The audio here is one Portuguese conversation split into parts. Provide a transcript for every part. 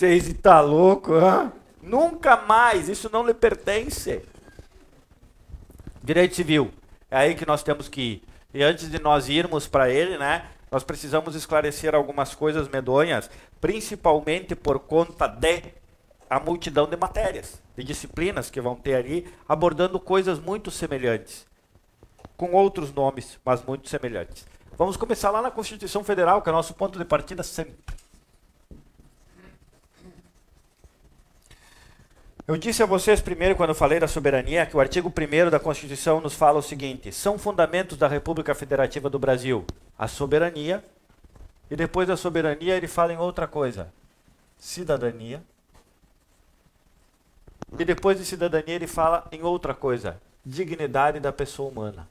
Vocês tá louco, hã? Nunca mais, isso não lhe pertence. Direito civil, é aí que nós temos que ir. E antes de nós irmos para ele, né, nós precisamos esclarecer algumas coisas medonhas, principalmente por conta de a multidão de matérias, de disciplinas que vão ter ali, abordando coisas muito semelhantes, com outros nomes, mas muito semelhantes. Vamos começar lá na Constituição Federal, que é o nosso ponto de partida sempre. Eu disse a vocês primeiro, quando eu falei da soberania, que o artigo 1º da Constituição nos fala o seguinte: são fundamentos da República Federativa do Brasil a soberania, e depois da soberania ele fala em outra coisa, cidadania, e depois de cidadania ele fala em outra coisa, dignidade da pessoa humana.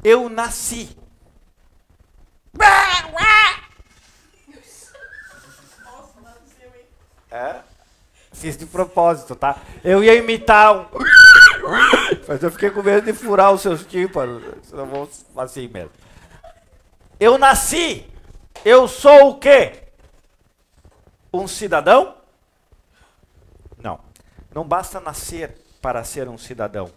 Eu nasci. É? Fiz de propósito, tá? Eu ia imitar um... Mas eu fiquei com medo de furar os seus tímpanos. Senão vou assim mesmo. Eu nasci. Eu sou o quê? Um cidadão? Não. Não basta nascer para ser um cidadão.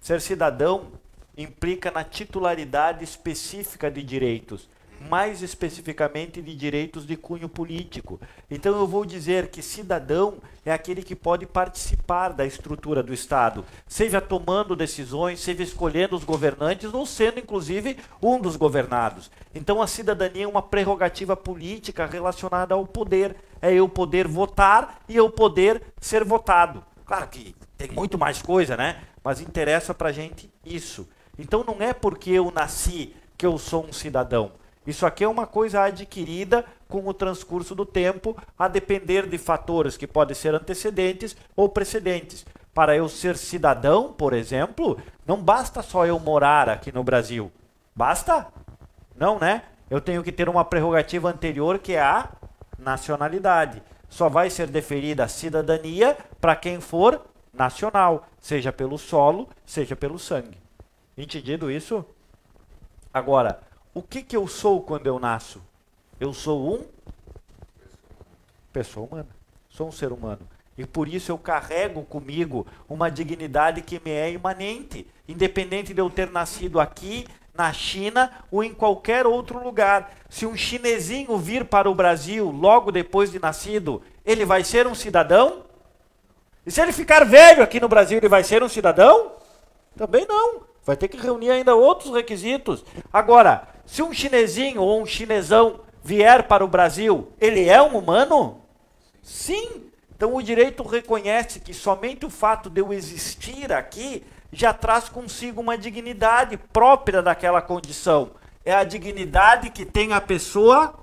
Ser cidadão implica na titularidade específica de direitos, mais especificamente de direitos de cunho político. Então eu vou dizer que cidadão é aquele que pode participar da estrutura do Estado, seja tomando decisões, seja escolhendo os governantes, ou sendo inclusive um dos governados. Então a cidadania é uma prerrogativa política relacionada ao poder. É eu poder votar e eu poder ser votado. Claro que tem muito mais coisa, né? Mas interessa pra gente isso. Então não é porque eu nasci que eu sou um cidadão. Isso aqui é uma coisa adquirida com o transcurso do tempo, a depender de fatores que podem ser antecedentes ou precedentes. Para eu ser cidadão, por exemplo, não basta só eu morar aqui no Brasil. Basta? Não, né? Eu tenho que ter uma prerrogativa anterior, que é a nacionalidade. Só vai ser deferida a cidadania para quem for nacional, seja pelo solo, seja pelo sangue. Entendido isso? Agora, o que eu sou quando eu nasço? Eu sou um pessoa humana. Sou um ser humano. E por isso eu carrego comigo uma dignidade que me é imanente, independente de eu ter nascido aqui, na China ou em qualquer outro lugar. Se um chinesinho vir para o Brasil logo depois de nascido, ele vai ser um cidadão? E se ele ficar velho aqui no Brasil, ele vai ser um cidadão? Também não. Vai ter que reunir ainda outros requisitos. Agora, se um chinesinho ou um chinesão vier para o Brasil, ele é um humano? Sim. Então o direito reconhece que somente o fato de eu existir aqui já traz consigo uma dignidade própria daquela condição. É a dignidade que tem a pessoa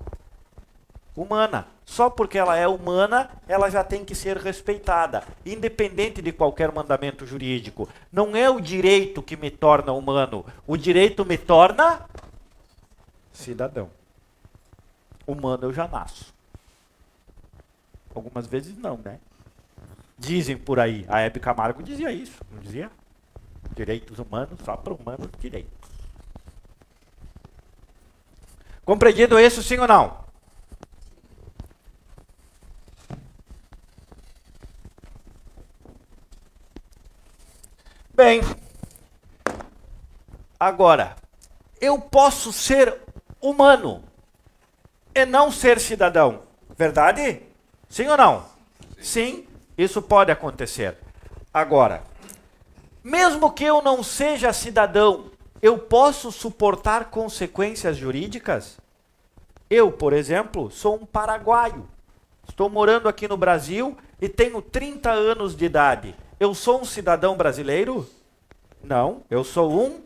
humana. Só porque ela é humana, ela já tem que ser respeitada, independente de qualquer mandamento jurídico. Não é o direito que me torna humano, o direito me torna cidadão. Humano eu já nasço. Algumas vezes não, né? Dizem por aí, a Hebe Camargo dizia isso, não dizia? Direitos humanos só para humanos direitos. Compreendido isso, sim ou não? Bem, agora, eu posso ser humano e não ser cidadão, verdade? Sim ou não? Sim, isso pode acontecer. Agora, mesmo que eu não seja cidadão, eu posso suportar consequências jurídicas? Eu, por exemplo, sou um paraguaio. Estou morando aqui no Brasil e tenho 30 anos de idade. Eu sou um cidadão brasileiro? Não, eu sou um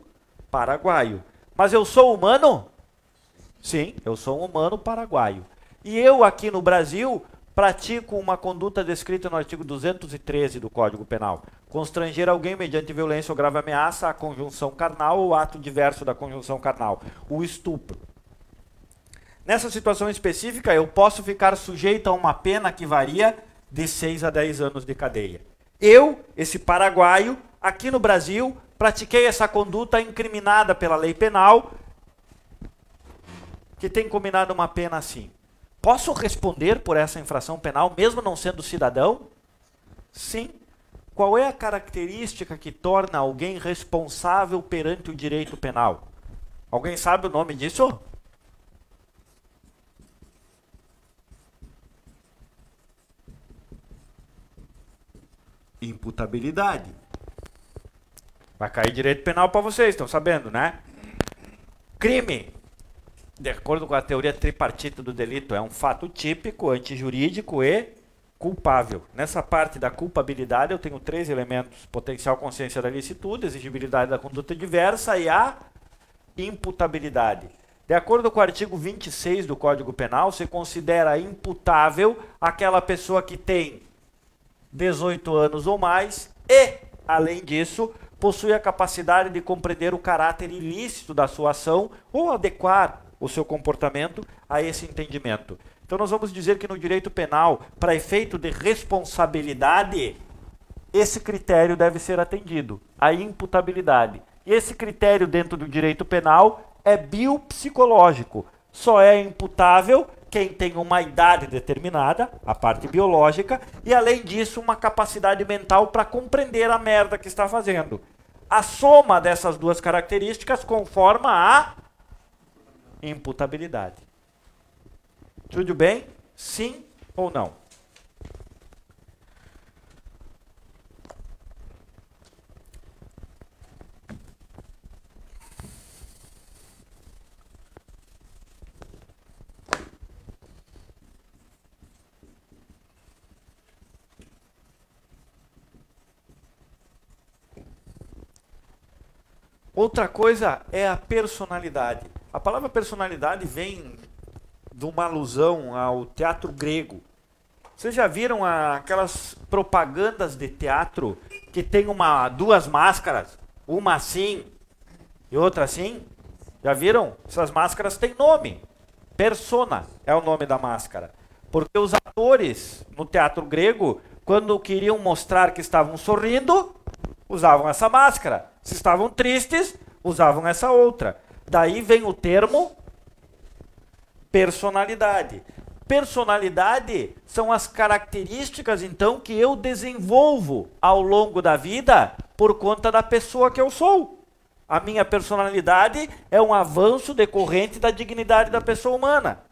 paraguaio. Mas eu sou humano? Sim, eu sou um humano paraguaio. E eu aqui no Brasil pratico uma conduta descrita no artigo 213 do Código Penal. Constranger alguém mediante violência ou grave ameaça à conjunção carnal ou ato diverso da conjunção carnal. O estupro. Nessa situação específica, eu posso ficar sujeito a uma pena que varia de 6 a 10 anos de cadeia. Eu, esse paraguaio, aqui no Brasil, pratiquei essa conduta incriminada pela lei penal, que tem combinado uma pena assim. Posso responder por essa infração penal, mesmo não sendo cidadão? Sim. Qual é a característica que torna alguém responsável perante o direito penal? Alguém sabe o nome disso? Imputabilidade. Vai cair direito penal para vocês, estão sabendo, né? Crime, de acordo com a teoria tripartite do delito, é um fato típico, antijurídico e culpável. Nessa parte da culpabilidade eu tenho 3 elementos: potencial consciência da licitude, exigibilidade da conduta diversa e a imputabilidade. De acordo com o artigo 26 do Código Penal, se considera imputável aquela pessoa que tem 18 anos ou mais e, além disso, possui a capacidade de compreender o caráter ilícito da sua ação ou adequar o seu comportamento a esse entendimento. Então nós vamos dizer que no direito penal, para efeito de responsabilidade, esse critério deve ser atendido, a imputabilidade. E esse critério dentro do direito penal é biopsicológico. Só é imputável quem tem uma idade determinada, a parte biológica, e além disso uma capacidade mental para compreender a merda que está fazendo. A soma dessas duas características conforma a imputabilidade. Tudo bem? Sim ou não? Outra coisa é a personalidade. A palavra personalidade vem de uma alusão ao teatro grego. Vocês já viram aquelas propagandas de teatro que tem duas máscaras? Uma assim e outra assim? Já viram? Essas máscaras têm nome. Persona é o nome da máscara. Porque os atores no teatro grego, quando queriam mostrar que estavam sorrindo, usavam essa máscara. Se estavam tristes, usavam essa outra. Daí vem o termo personalidade. Personalidade são as características, então, que eu desenvolvo ao longo da vida por conta da pessoa que eu sou. A minha personalidade é um avanço decorrente da dignidade da pessoa humana.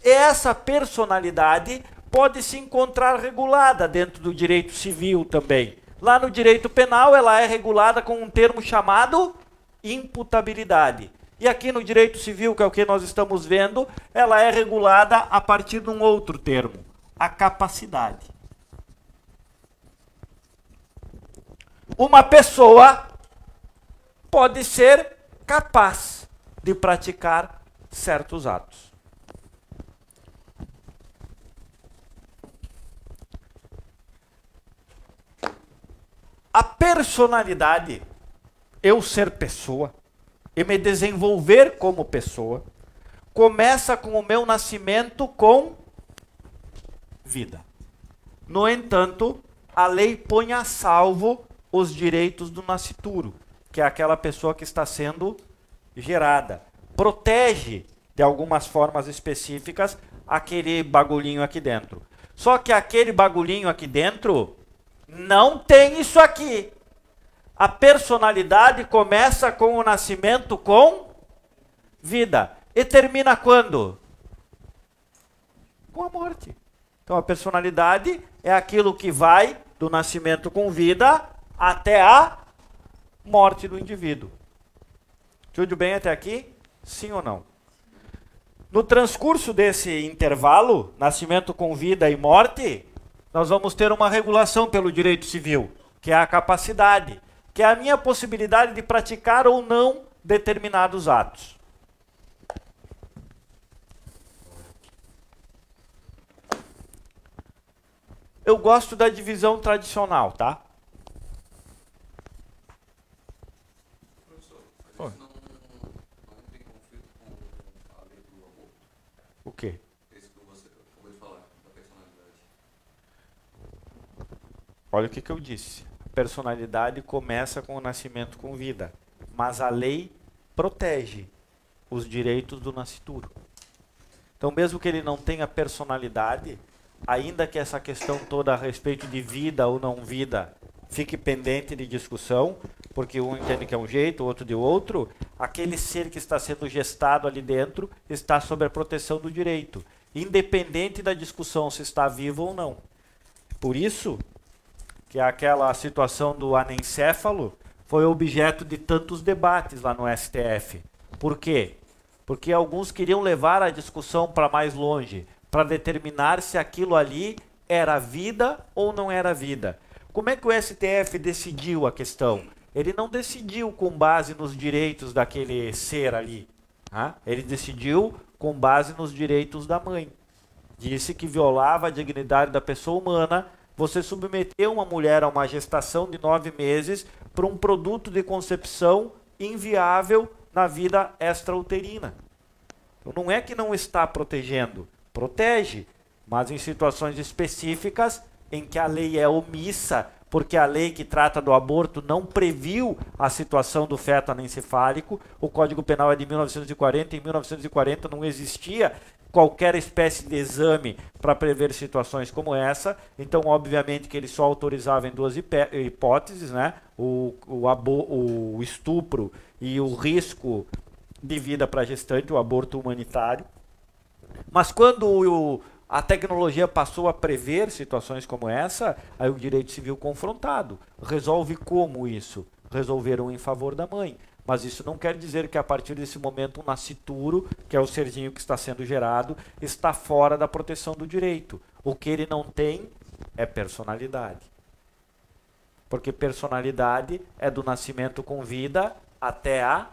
Essa personalidade pode se encontrar regulada dentro do direito civil também. Lá no direito penal, ela é regulada com um termo chamado imputabilidade. E aqui no direito civil, que é o que nós estamos vendo, ela é regulada a partir de um outro termo, a capacidade. Uma pessoa pode ser capaz de praticar certos atos. A personalidade, eu ser pessoa e me desenvolver como pessoa, começa com o meu nascimento com vida. No entanto, a lei põe a salvo os direitos do nascituro, que é aquela pessoa que está sendo gerada. Protege, de algumas formas específicas, aquele bagulhinho aqui dentro. Só que aquele bagulhinho aqui dentro não tem isso aqui. A personalidade começa com o nascimento com vida. E termina quando? Com a morte. Então a personalidade é aquilo que vai do nascimento com vida até a morte do indivíduo. Tudo bem até aqui? Sim ou não? No transcurso desse intervalo, nascimento com vida e morte, nós vamos ter uma regulação pelo direito civil, que é a capacidade, que é a minha possibilidade de praticar ou não determinados atos. Eu gosto da divisão tradicional, tá? Professor, mas isso não tem conflito com a lei do aborto? O quê? Esse que você acabou de falar, da personalidade. Olha o que eu disse. personalidade começa com o nascimento com vida, mas a lei protege os direitos do nascituro. Então, mesmo que ele não tenha personalidade, ainda que essa questão toda a respeito de vida ou não vida fique pendente de discussão, porque um entende que é um jeito, o outro de outro, aquele ser que está sendo gestado ali dentro está sob a proteção do direito, independente da discussão se está vivo ou não. Por isso que aquela situação do anencéfalo foi objeto de tantos debates lá no STF. Por quê? Porque alguns queriam levar a discussão para mais longe, para determinar se aquilo ali era vida ou não era vida. Como é que o STF decidiu a questão? Ele não decidiu com base nos direitos daquele ser ali. Ele decidiu com base nos direitos da mãe. Disse que violava a dignidade da pessoa humana você submeter uma mulher a uma gestação de 9 meses para um produto de concepção inviável na vida extrauterina. Então não é que não está protegendo, protege, mas em situações específicas em que a lei é omissa, porque a lei que trata do aborto não previu a situação do feto anencefálico. O Código Penal é de 1940, em 1940 não existia qualquer espécie de exame para prever situações como essa. Então, obviamente que ele só autorizava em duas hipóteses, né? O estupro e o risco de vida para a gestante, o aborto humanitário. Mas quando a tecnologia passou a prever situações como essa, aí o direito civil confrontado. Resolve como isso? Resolveram em favor da mãe. Mas isso não quer dizer que a partir desse momento o nascituro, que é o serzinho que está sendo gerado, está fora da proteção do direito. O que ele não tem é personalidade. Porque personalidade é do nascimento com vida até a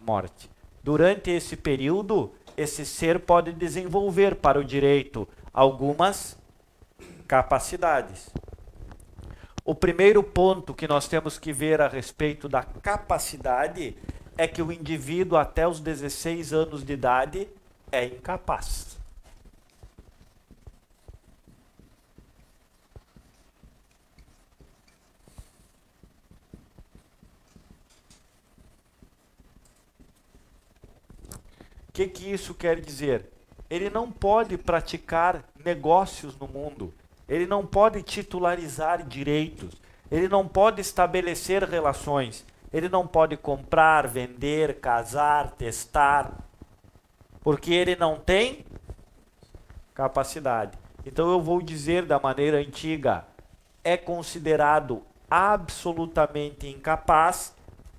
morte. Durante esse período, esse ser pode desenvolver para o direito algumas capacidades. O primeiro ponto que nós temos que ver a respeito da capacidade é que o indivíduo até os 16 anos de idade é incapaz. O que isso quer dizer? Ele não pode praticar negócios no mundo. Ele não pode titularizar direitos. Ele não pode estabelecer relações. Ele não pode comprar, vender, casar, testar. Porque ele não tem capacidade. Então eu vou dizer da maneira antiga, é considerado absolutamente incapaz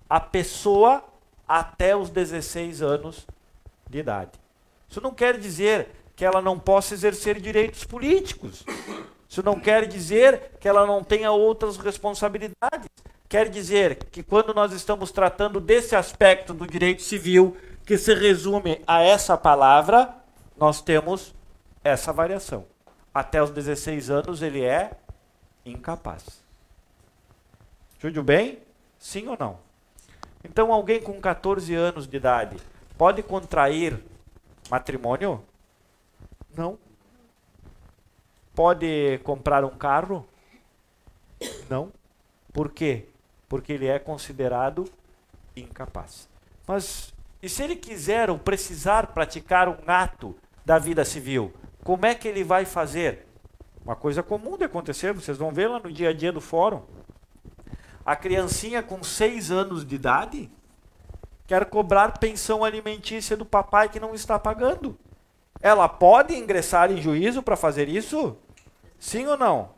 a pessoa até os 16 anos de idade. Isso não quer dizer que ela não possa exercer direitos políticos. Isso não quer dizer que ela não tenha outras responsabilidades. Quer dizer que quando nós estamos tratando desse aspecto do direito civil, que se resume a essa palavra, nós temos essa variação. Até os 16 anos ele é incapaz. Tudo bem? Sim ou não? Então alguém com 14 anos de idade pode contrair matrimônio? Não. Pode comprar um carro? Não. Por quê? Porque ele é considerado incapaz. Mas, e se ele quiser ou precisar praticar um ato da vida civil, como é que ele vai fazer? Uma coisa comum de acontecer, vocês vão ver lá no dia a dia do fórum. A criancinha com 6 anos de idade quer cobrar pensão alimentícia do papai que não está pagando. Ela pode ingressar em juízo para fazer isso? Sim ou não?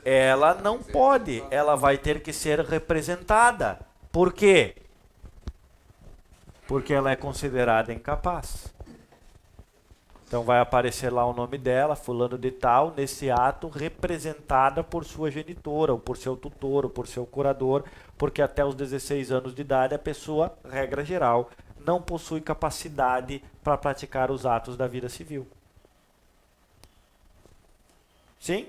Ela não pode. Ela vai ter que ser representada. Por quê? Porque ela é considerada incapaz. Então vai aparecer lá o nome dela, fulano de tal, nesse ato, representada por sua genitora, ou por seu tutor, ou por seu curador, porque até os 16 anos de idade a pessoa, regra geral, não possui capacidade para praticar os atos da vida civil. Sim?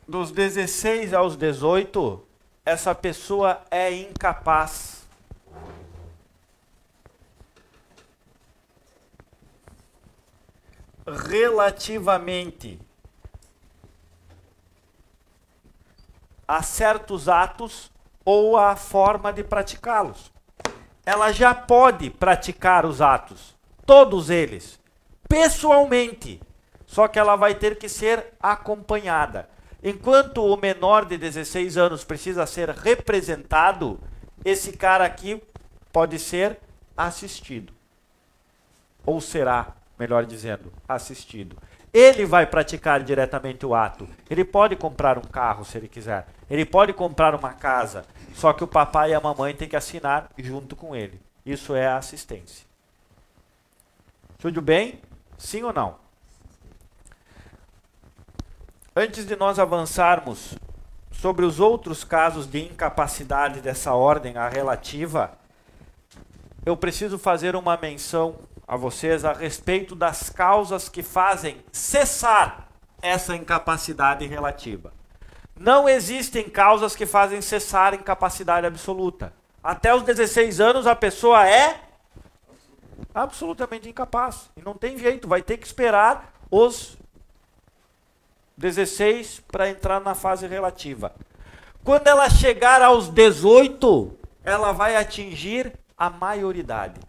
dos 16 aos 18, essa pessoa é incapaz. Relativamente a certos atos ou a forma de praticá-los. Ela já pode praticar os atos, todos eles, pessoalmente, só que ela vai ter que ser acompanhada. Enquanto o menor de 16 anos precisa ser representado, esse cara aqui pode ser assistido. Ou será, melhor dizendo, assistido. Ele vai praticar diretamente o ato. Ele pode comprar um carro se ele quiser. Ele pode comprar uma casa. Só que o papai e a mamãe têm que assinar junto com ele. Isso é a assistência. Tudo bem? Sim ou não? Antes de nós avançarmos sobre os outros casos de incapacidade dessa ordem, a relativa, eu preciso fazer uma menção a vocês a respeito das causas que fazem cessar essa incapacidade relativa. Não existem causas que fazem cessar a incapacidade absoluta. Até os 16 anos a pessoa é absolutamente incapaz. E não tem jeito, vai ter que esperar os 16 para entrar na fase relativa. Quando ela chegar aos 18, ela vai atingir a maioridade.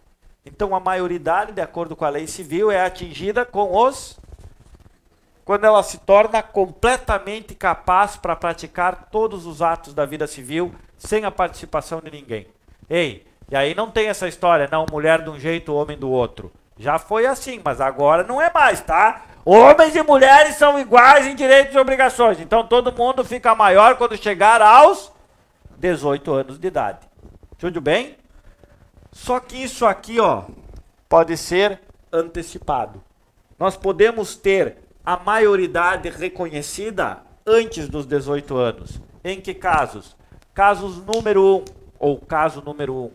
Então a maioridade, de acordo com a lei civil, é atingida quando ela se torna completamente capaz para praticar todos os atos da vida civil sem a participação de ninguém. Ei, e aí não tem essa história, não, mulher de um jeito, homem do outro. Já foi assim, mas agora não é mais, tá? Homens e mulheres são iguais em direitos e obrigações. Então todo mundo fica maior quando chegar aos 18 anos de idade. Tudo bem? Só que isso aqui, ó, pode ser antecipado. Nós podemos ter a maioridade reconhecida antes dos 18 anos. Em que casos? Casos número 1, ou caso número 1.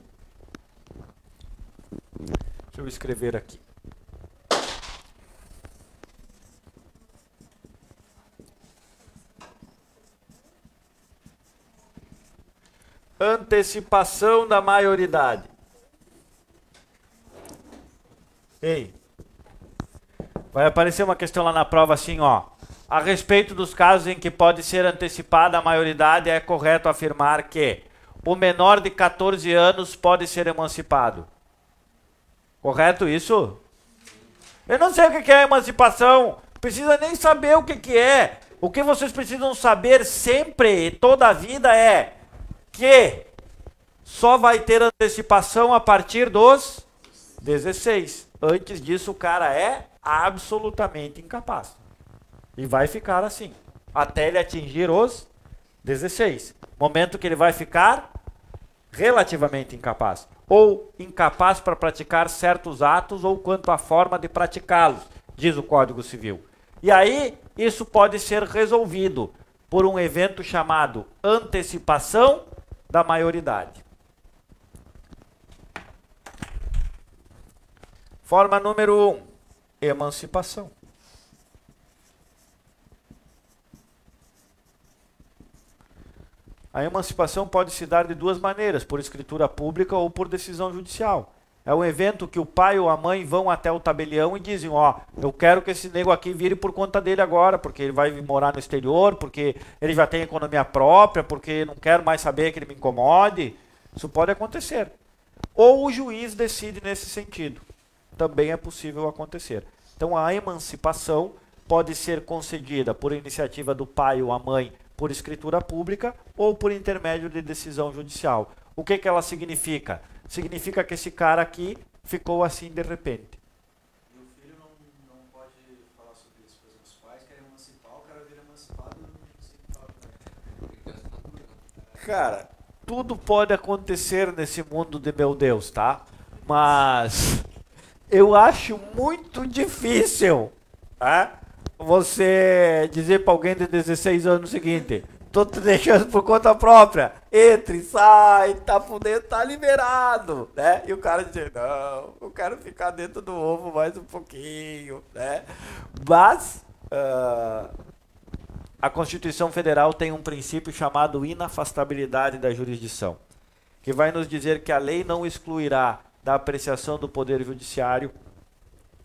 Deixa eu escrever aqui. Antecipação da maioridade. Ei, vai aparecer uma questão lá na prova assim, ó. A respeito dos casos em que pode ser antecipada a maioridade, é correto afirmar que o menor de 14 anos pode ser emancipado. Correto isso? Eu não sei o que é emancipação. Precisa nem saber o que é. O que vocês precisam saber sempre, toda a vida, é que só vai ter antecipação a partir dos 16. Antes disso, o cara é absolutamente incapaz. E vai ficar assim, até ele atingir os 16. Momento que ele vai ficar relativamente incapaz. Ou incapaz para praticar certos atos ou quanto à forma de praticá-los, diz o Código Civil. E aí, isso pode ser resolvido por um evento chamado antecipação da maioridade. Forma número 1, emancipação. A emancipação pode se dar de duas maneiras, por escritura pública ou por decisão judicial. É um evento que o pai ou a mãe vão até o tabelião e dizem, ó, eu quero que esse nego aqui vire por conta dele agora, porque ele vai morar no exterior, porque ele já tem economia própria, porque não quero mais saber que ele me incomode. Isso pode acontecer. Ou o juiz decide nesse sentido. Também é possível acontecer. Então a emancipação pode ser concedida por iniciativa do pai ou a mãe por escritura pública ou por intermédio de decisão judicial. O que ela significa? Significa que esse cara aqui ficou assim de repente. E o filho não pode falar sobre isso. Por exemplo, os pais querem emancipar, o cara vira emancipado e não consegue falar. Cara, tudo pode acontecer nesse mundo de meu Deus, tá? Mas eu acho muito difícil, tá? Você dizer para alguém de 16 anos o seguinte: tô te deixando por conta própria, entre, sai, tá podendo, tá liberado, né? E o cara dizer, não, eu quero ficar dentro do ovo mais um pouquinho, né? Mas a Constituição Federal tem um princípio chamado inafastabilidade da jurisdição, que vai nos dizer que a lei não excluirá da apreciação do Poder Judiciário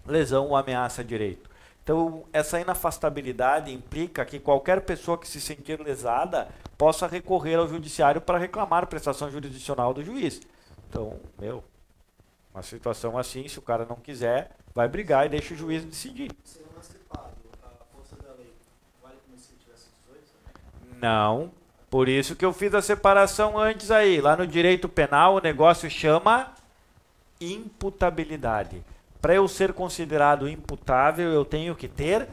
lesão ou ameaça a direito. Então, essa inafastabilidade implica que qualquer pessoa que se sentir lesada possa recorrer ao Judiciário para reclamar prestação jurisdicional do juiz. Então, uma situação assim, se o cara não quiser, vai brigar e deixa o juiz decidir. Ser emancipado, a força da lei, vale como se tivesse 18 também? Não, por isso que eu fiz a separação antes aí. Lá no direito penal o negócio chama imputabilidade. Para eu ser considerado imputável, eu tenho que ter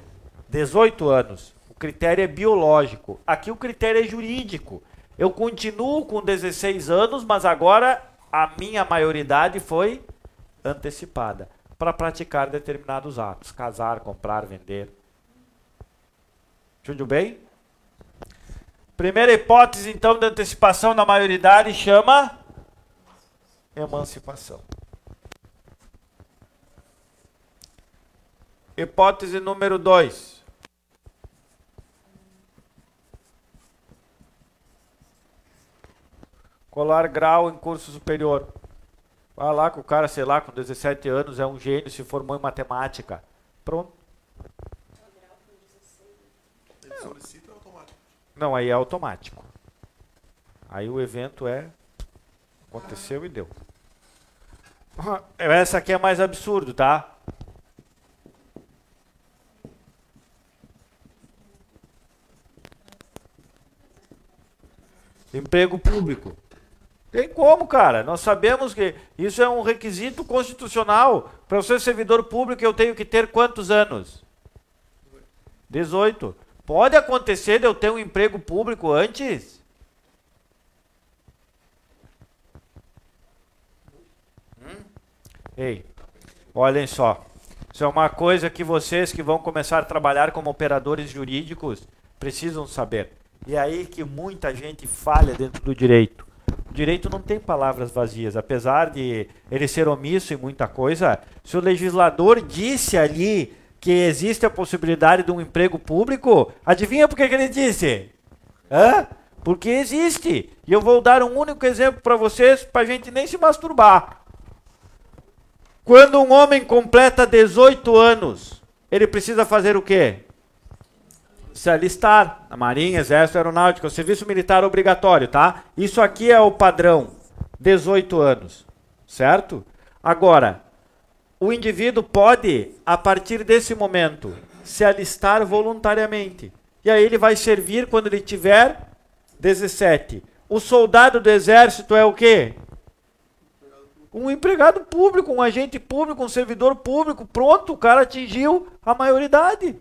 18 anos. O critério é biológico. Aqui o critério é jurídico. Eu continuo com 16 anos, mas agora a minha maioridade foi antecipada para praticar determinados atos. Casar, comprar, vender. Tudo bem? Primeira hipótese, então, de antecipação da maioridade chama emancipação. Hipótese número 2. Colar grau em curso superior. Vai lá que o cara, sei lá, com 17 anos é um gênio, se formou em matemática. Pronto. Ele solicita automático. Não, aí é automático. Aí o evento aconteceu e deu. Essa aqui é mais absurdo, tá? Emprego público. Tem como, cara. Nós sabemos que isso é um requisito constitucional. Para eu ser servidor público, eu tenho que ter quantos anos? 18. Pode acontecer de eu ter um emprego público antes? Ei, olhem só. Isso é uma coisa que vocês que vão começar a trabalhar como operadores jurídicos precisam saber. E é aí que muita gente falha dentro do direito. O direito não tem palavras vazias, apesar de ele ser omisso em muita coisa. Se o legislador disse ali que existe a possibilidade de um emprego público, adivinha por que ele disse? Porque existe. E eu vou dar um único exemplo para vocês, para a gente nem se masturbar. Quando um homem completa 18 anos, ele precisa fazer o quê? Se alistar na Marinha, Exército, Aeronáutica, o serviço militar obrigatório, tá? Isso aqui é o padrão, 18 anos, certo? Agora, o indivíduo pode, a partir desse momento, se alistar voluntariamente. E aí ele vai servir quando ele tiver 17. O soldado do Exército é o quê? Um empregado público, um agente público, um servidor público. Pronto, o cara atingiu a maioridade.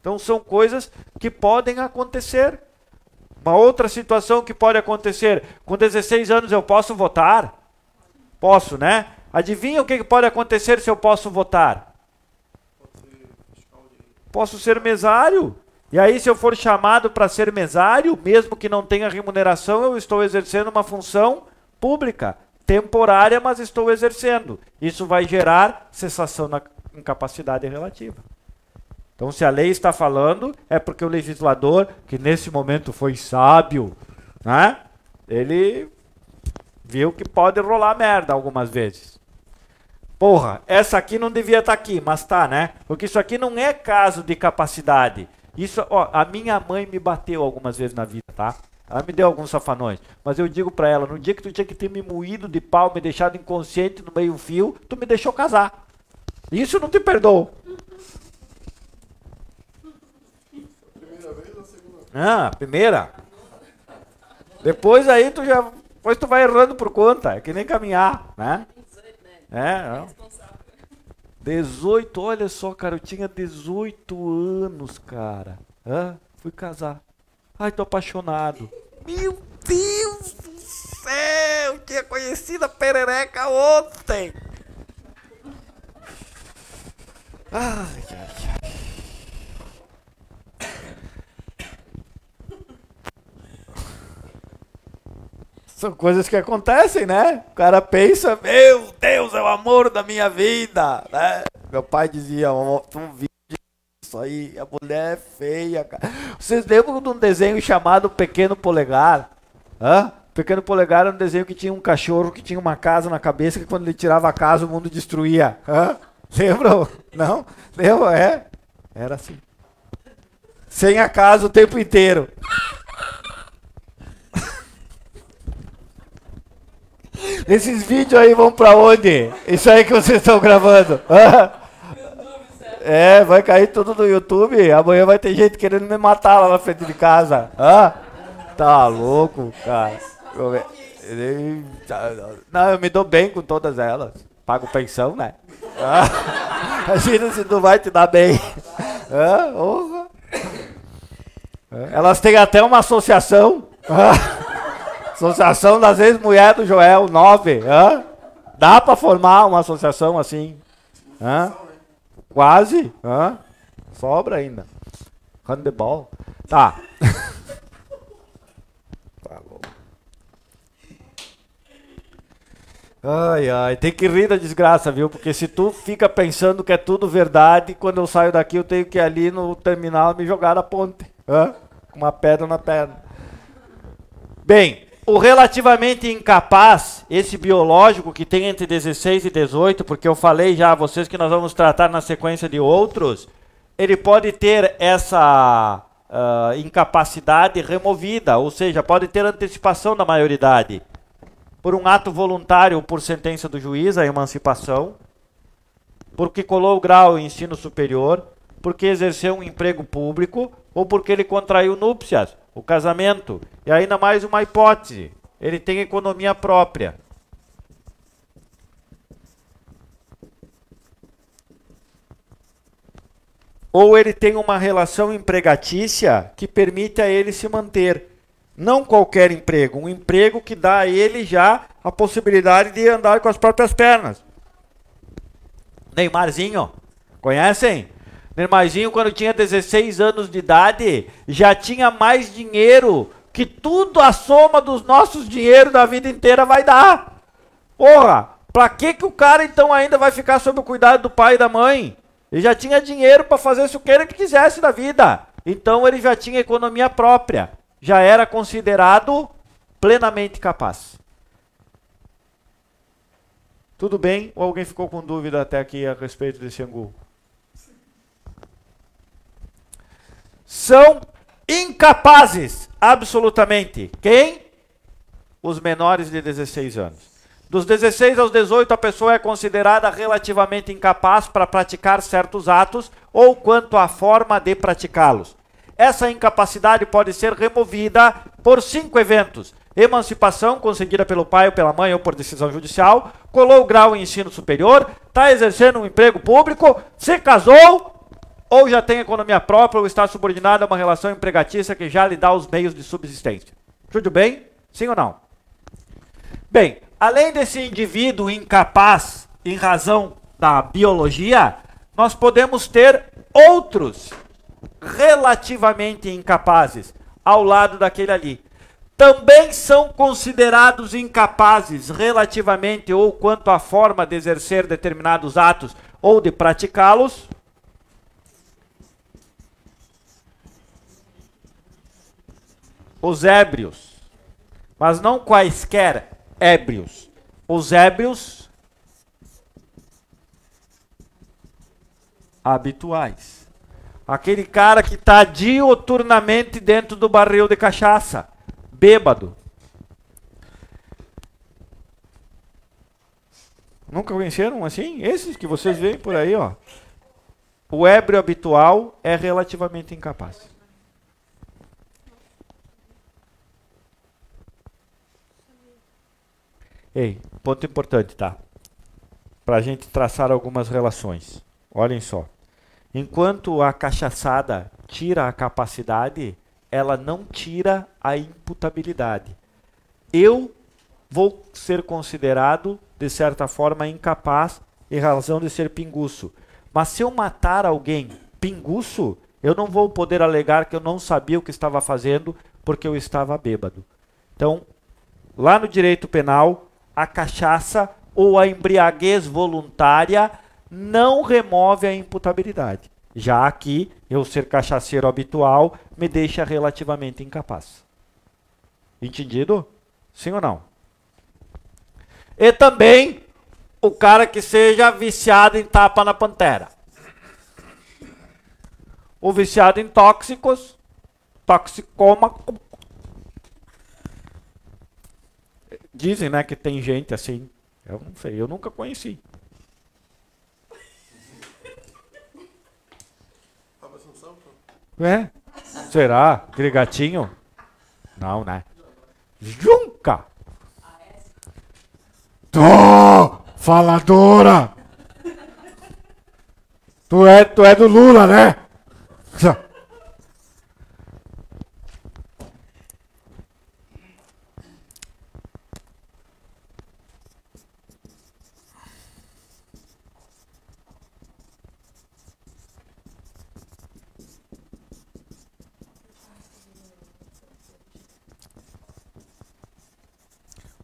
Então são coisas que podem acontecer. Uma outra situação que pode acontecer. Com 16 anos eu posso votar? Posso, né? Adivinha o que pode acontecer se eu posso votar? Posso ser mesário. E aí se eu for chamado para ser mesário, mesmo que não tenha remuneração, eu estou exercendo uma função pública. Temporária, mas estou exercendo. Isso vai gerar cessação na incapacidade relativa. Então, se a lei está falando, é porque o legislador, que nesse momento foi sábio, né? Ele viu que pode rolar merda algumas vezes. Porra, essa aqui não devia estar aqui, mas tá, né? Porque isso aqui não é caso de capacidade. Isso, ó, a minha mãe me bateu algumas vezes na vida, tá? Ela me deu alguns safanões. Mas eu digo pra ela, no dia que tu tinha que ter me moído de pau, me deixado inconsciente no meio-fio, tu me deixou casar. Isso eu não te perdoo. Primeira vez ou segunda vez? Ah, primeira. Depois aí depois tu vai errando por conta. É que nem caminhar, né? 18, olha só, cara, eu tinha 18 anos, cara. Fui casar. Ai, tô apaixonado. Meu Deus do céu, eu tinha conhecido a perereca ontem. Ai, ai, ai. São coisas que acontecem, né? O cara pensa, meu Deus, é o amor da minha vida, né? Meu pai dizia, um vídeo, só aí. A mulher é feia, cara. Vocês lembram de um desenho chamado Pequeno Polegar? Hã? Pequeno Polegar era um desenho que tinha um cachorro que tinha uma casa na cabeça que quando ele tirava a casa o mundo destruía. Hã? Lembram? Não? Lembram? É? Era assim. Sem a casa o tempo inteiro. Esses vídeos aí vão pra onde? Isso aí que vocês estão gravando. É, vai cair tudo no YouTube. Amanhã vai ter gente querendo me matar lá na frente de casa. Tá louco, cara. Não, eu me dou bem com todas elas. Pago pensão, né? Imagina se não vai te dar bem. Elas têm até uma associação. Associação das ex-mulheres do Joel, 9. Dá pra formar uma associação assim? Quase. Sobra ainda. Handebol. Tá. Ai, ai, tem que rir da desgraça, viu? Porque se tu fica pensando que é tudo verdade, quando eu saio daqui eu tenho que ir ali no terminal me jogar na ponte. Com uma pedra na perna. Bem, o relativamente incapaz, esse biológico que tem entre 16 e 18, porque eu falei já a vocês que nós vamos tratar na sequência de outros, ele pode ter essa incapacidade removida, ou seja, pode ter antecipação da maioridade. Por um ato voluntário ou por sentença do juiz, a emancipação, porque colou o grau em ensino superior, porque exerceu um emprego público ou porque ele contraiu núpcias, o casamento. E ainda mais uma hipótese, ele tem economia própria. Ou ele tem uma relação empregatícia que permite a ele se manter. Não qualquer emprego, um emprego que dá a ele já a possibilidade de andar com as próprias pernas. Neymarzinho, conhecem? Neymarzinho, quando tinha 16 anos de idade, já tinha mais dinheiro que tudo a soma dos nossos dinheiros da vida inteira vai dar. Porra, pra que o cara então ainda vai ficar sob o cuidado do pai e da mãe? Ele já tinha dinheiro para fazer o que ele quisesse da vida. Então ele já tinha economia própria. Já era considerado plenamente capaz. Tudo bem? Ou alguém ficou com dúvida até aqui a respeito desse angu? São incapazes, absolutamente. Quem? Os menores de 16 anos. Dos 16 aos 18, a pessoa é considerada relativamente incapaz para praticar certos atos ou quanto à forma de praticá-los. Essa incapacidade pode ser removida por 5 eventos. Emancipação, conseguida pelo pai ou pela mãe ou por decisão judicial. Colou o grau em ensino superior. Está exercendo um emprego público. Se casou. Ou já tem economia própria ou está subordinado a uma relação empregatícia que já lhe dá os meios de subsistência. Tudo bem? Sim ou não? Bem, além desse indivíduo incapaz em razão da biologia, nós podemos ter outros relativamente incapazes ao lado daquele ali. Também são considerados incapazes relativamente ou quanto à forma de exercer determinados atos ou de praticá-los. Os ébrios, mas não quaisquer ébrios. Os ébrios habituais. Aquele cara que está diuturnamente dentro do barril de cachaça, bêbado. Nunca conheceram assim? Esses que vocês veem por aí, ó. O ébrio habitual é relativamente incapaz. Ei, ponto importante, tá? Para a gente traçar algumas relações. Olhem só. Enquanto a cachaçada tira a capacidade, ela não tira a imputabilidade. Eu vou ser considerado, de certa forma, incapaz em razão de ser pinguço. Mas se eu matar alguém pinguço, eu não vou poder alegar que eu não sabia o que estava fazendo porque eu estava bêbado. Então, lá no direito penal, a cachaça ou a embriaguez voluntária não remove a imputabilidade. Já aqui, eu ser cachaceiro habitual me deixa relativamente incapaz. Entendido? Sim ou não? E também o cara que seja viciado em tapa na pantera. O viciado em tóxicos, toxicômaco. Dizem, né, que tem gente assim. Eu não sei, eu nunca conheci. É? Será? Aquele gatinho? Não, né? Junca! Tô! Faladora! Tu é do Lula, né?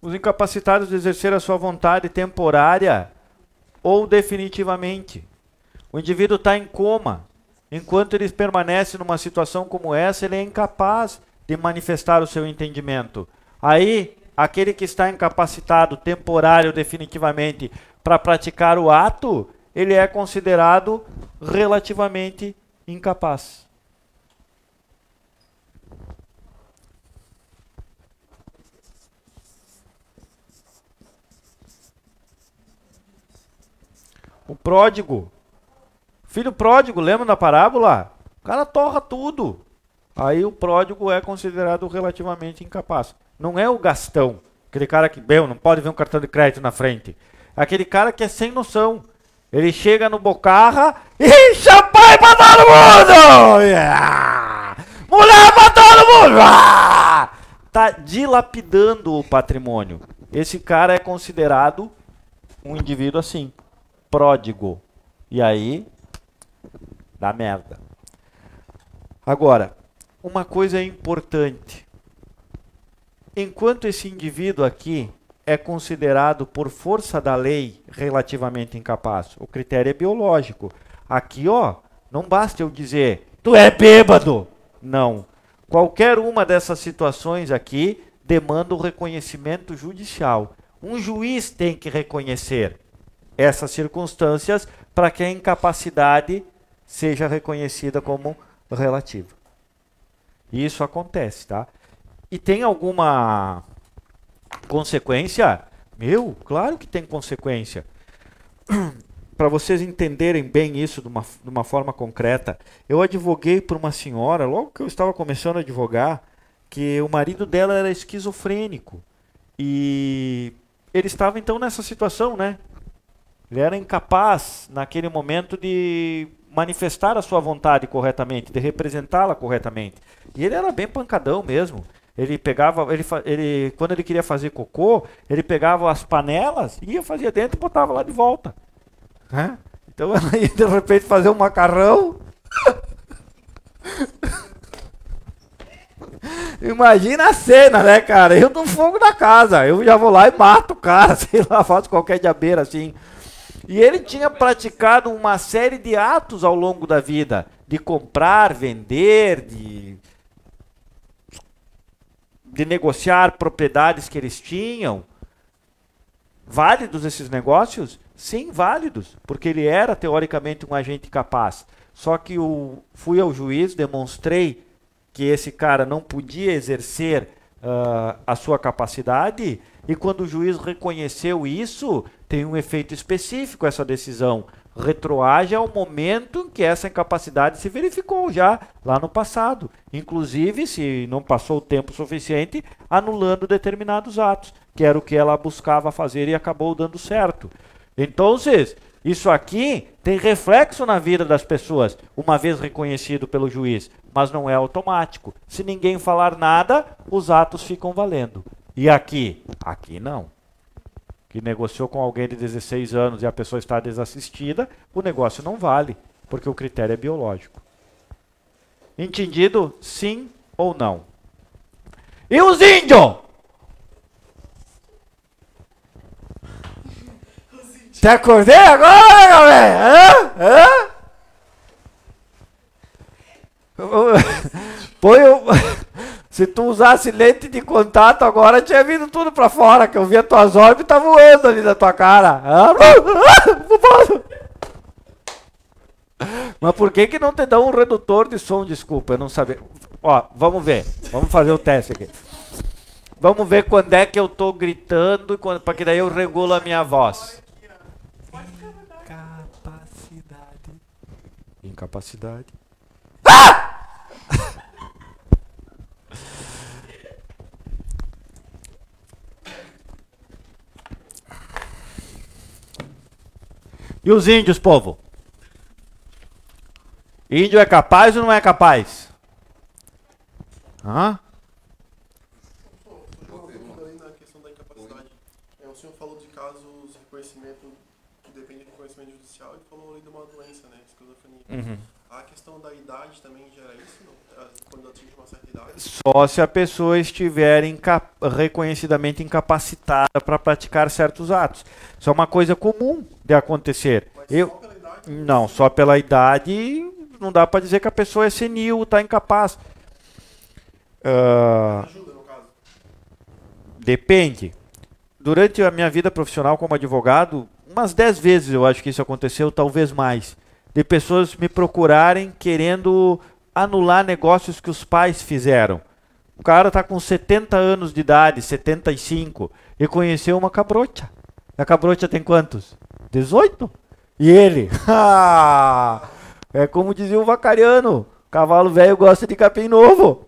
Os incapacitados de exercer a sua vontade temporária ou definitivamente. O indivíduo está em coma. Enquanto ele permanece numa situação como essa, ele é incapaz de manifestar o seu entendimento. Aí, aquele que está incapacitado temporário ou definitivamente para praticar o ato, ele é considerado relativamente incapaz. O pródigo, filho pródigo, lembra da parábola? O cara torra tudo. Aí o pródigo é considerado relativamente incapaz. Não é o gastão, aquele cara que, não pode ver um cartão de crédito na frente. Aquele cara que é sem noção. Ele chega no Bocarra e champanhe pra todo mundo! Yeah! Mulher pra todo mundo! Ah! Tá dilapidando o patrimônio. Esse cara é considerado um indivíduo assim. Pródigo. E aí, dá merda. Agora, uma coisa importante. Enquanto esse indivíduo aqui é considerado por força da lei relativamente incapaz, o critério é biológico. Aqui, ó, não basta eu dizer, tu é bêbado. Não. Qualquer uma dessas situações aqui demanda o reconhecimento judicial. Um juiz tem que reconhecer essas circunstâncias para que a incapacidade seja reconhecida como relativa. Isso acontece, tá? E tem alguma consequência? Claro que tem consequência. Para vocês entenderem bem isso de uma forma concreta, eu advoguei por uma senhora, logo que eu estava começando a advogar, que o marido dela era esquizofrênico. E ele estava então nessa situação, né? Ele era incapaz, naquele momento, de manifestar a sua vontade corretamente, de representá-la corretamente. E ele era bem pancadão mesmo. Ele pegava, quando ele queria fazer cocô, ele pegava as panelas, ia, fazia dentro e botava lá de volta. Né? Então ela ia de repente fazer um macarrão. Imagina a cena, né, cara? Eu dou fogo na casa, eu já vou lá e mato o cara, sei lá, faço qualquer diabeira assim. E ele tinha praticado uma série de atos ao longo da vida, de comprar, vender, de negociar propriedades que eles tinham. Válidos esses negócios? Sim, válidos, porque ele era teoricamente um agente capaz. Só que fui ao juiz, demonstrei que esse cara não podia exercer a sua capacidade, e quando o juiz reconheceu isso, tem um efeito específico essa decisão. Retroage ao momento em que essa incapacidade se verificou já lá no passado. Inclusive, se não passou o tempo suficiente, anulando determinados atos, que era o que ela buscava fazer e acabou dando certo. Então, isso aqui tem reflexo na vida das pessoas, uma vez reconhecido pelo juiz, mas não é automático. Se ninguém falar nada, os atos ficam valendo. E aqui? Aqui não. Que negociou com alguém de 16 anos e a pessoa está desassistida, o negócio não vale, porque o critério é biológico. Entendido? Sim ou não? E os índios? Te acordei agora, galera? Põe o... Se tu usasse lente de contato agora, tinha vindo tudo pra fora, que eu via tuas órbitas voando ali na tua cara. Mas por que não te dá um redutor de som? Desculpa, eu não sabia. Ó, vamos ver. Vamos fazer o teste aqui. Vamos ver quando é que eu tô gritando, porque daí eu regulo a minha voz. Incapacidade. E os índios, povo? Índio é capaz ou não é capaz? Hã? Na questão da incapacidade. O senhor falou de casos de reconhecimento que depende do conhecimento judicial e falou ali de uma doença, né? Esquizofrenia. A questão da idade também gera isso, não? Quando atinge uma certa idade? Só se a pessoa estiver reconhecidamente incapacitada para praticar certos atos. Isso é uma coisa comum de acontecer. Só pela idade? Não, só pela idade não dá para dizer que a pessoa é senil, está incapaz. Ajuda, no caso. Depende. Durante a minha vida profissional como advogado, umas 10 vezes eu acho que isso aconteceu, talvez mais. De pessoas me procurarem querendo anular negócios que os pais fizeram. O cara está com 70 anos de idade, 75, e conheceu uma cabrocha. A cabrocha tem quantos? 18? E ele? É como dizia o Vacariano. Cavalo velho gosta de capim novo.